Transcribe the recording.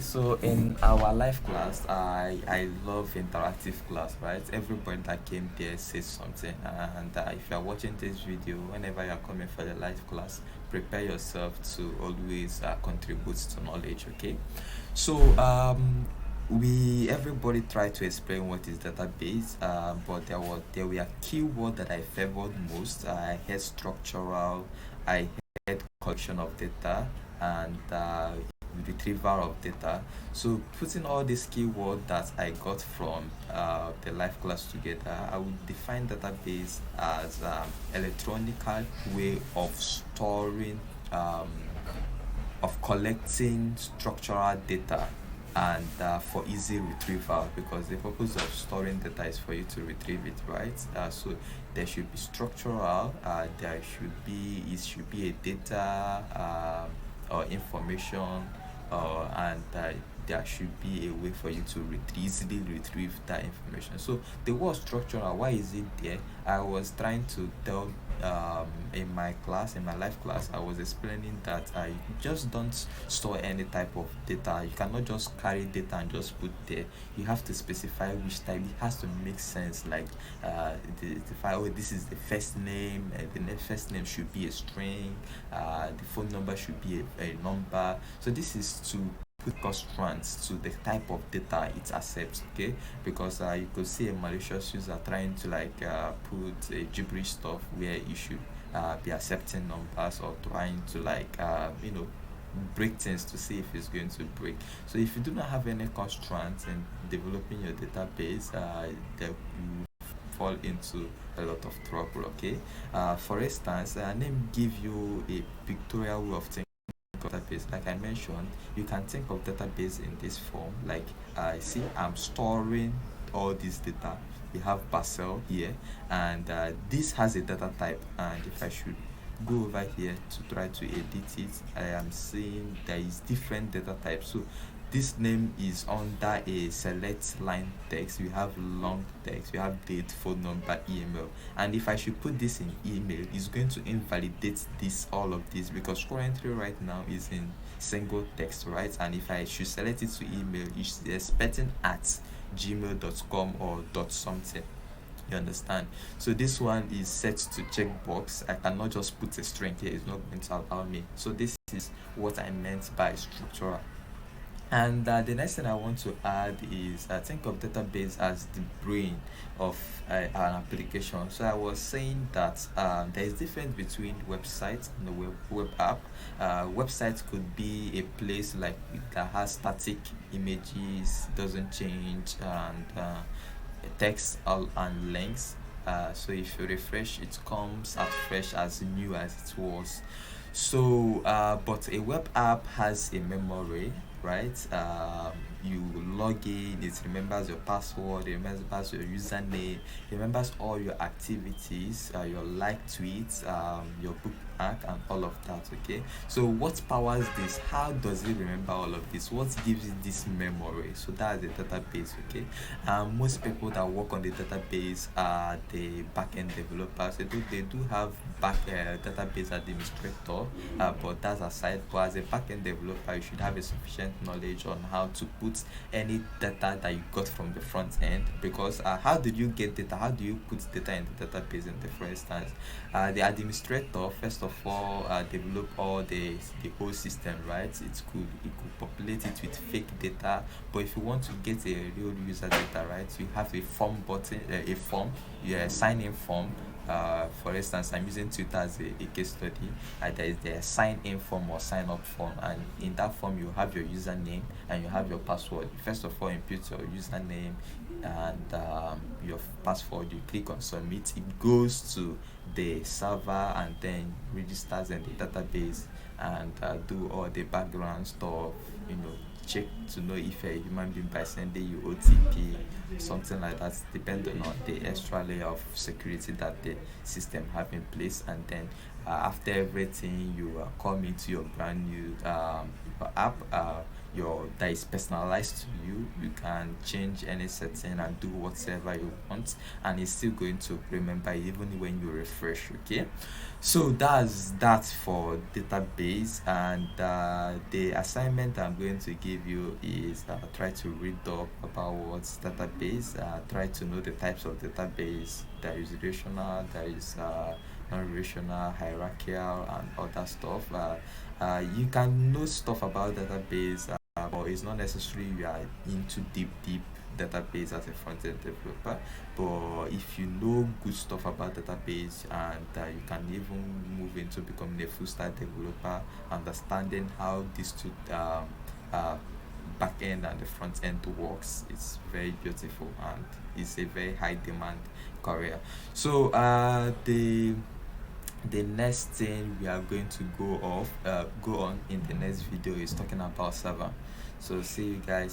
So in our life class, I love interactive class, right? Everybody that came there says something, and if you are watching this video, whenever you are coming for the life class, prepare yourself to always contribute to knowledge. Okay, so we everybody tried to explain what is database, but there were keywords that I favored most. I had structural, I had collection of data, and retrieval of data. So putting all these keywords that I got from the life class together, I would define database as electronical way of storing, um, of collecting structural data, and for easy retrieval, because the purpose of storing data is for you to retrieve it, right? So there should be structural, it should be a data, or information, and there should be a way for you to easily retrieve that information. So the word structural, why is it there? I was trying to tell, in my class, in my life class, I was explaining that I just don't store any type of data. You cannot just carry data and just put there. You have to specify which type. It has to make sense. Like the file, oh, this is the first name. First name should be a string. The phone number should be a number. So this is to put constraints to the type of data it accepts. Okay, because you could see a malicious user trying to put a gibberish stuff where you should be accepting numbers, or trying to break things to see if it's going to break. So if you do not have any constraints in developing your database, you fall into a lot of trouble. Okay, for instance, let me give you a pictorial way of thinking of database. Like I mentioned, you can think of database in this form. Like I see I'm storing all this data. We have parcel here, and this has a data type, and if I should go over here to try to edit it, I am seeing there is different data types. So this name is under a select line text. We have long text, we have date, phone number, email. And if I should put this in email, it's going to invalidate this, all of this, because currently right now is in single text, right? And if I should select it to email, it's expecting at gmail.com or dot something. You understand? So this one is set to checkbox. I cannot just put a string here, it's not going to allow me. So this is what I meant by structural. And the next thing I want to add is, I think of database as the brain of an application. So I was saying that there is difference between website and the web app. Website could be a place like that has static images, doesn't change, and text all and links. So if you refresh, it comes as fresh, as new as it was. So but a web app has a memory, right? You log in, it remembers your password, it remembers your username, it remembers all your activities, your like tweets, your bookmark, and all of that. Okay, so what powers this? How does it remember all of this? What gives it this memory? So that's the database. Okay, most people that work on the database are the backend developers. They do have database administrator, but that's aside. But as a backend developer, you should have a sufficient knowledge on how to put any data that you got from the front end, because how did you get data? How do you put data in the database in the first instance? The administrator, first of all, develop all the whole system, right? It could populate it with fake data, but if you want to get a real user data, right, you have a form button, a form, yeah, sign in form. For instance, I'm using Twitter as a case study. There is the sign in form or sign up form, and in that form, you have your username and you have your password. First of all, input your username and your password. You click on submit, it goes to the server and then registers in the database, and do all the background stuff, you know, check to know if a human being by sending you OTP, something like that, depending on the extra layer of security that the system have in place. And then after everything, you come into your brand new app. that is personalized to you. You can change any setting and do whatever you want, and it's still going to remember it even when you refresh. Okay, so that's that for database. And the assignment I'm going to give you is try to read up about what's database, try to know the types of database. There is relational, there is non-relational, hierarchical, and other stuff. You can know stuff about database, but it's not necessarily you are into deep database as a front-end developer. But if you know good stuff about database, and you can even move into becoming a full stack developer, understanding how these two uh, back end and the front end works, it's very beautiful and it's a very high demand career. So the next thing we are going to go on in the next video is talking about server. So see you guys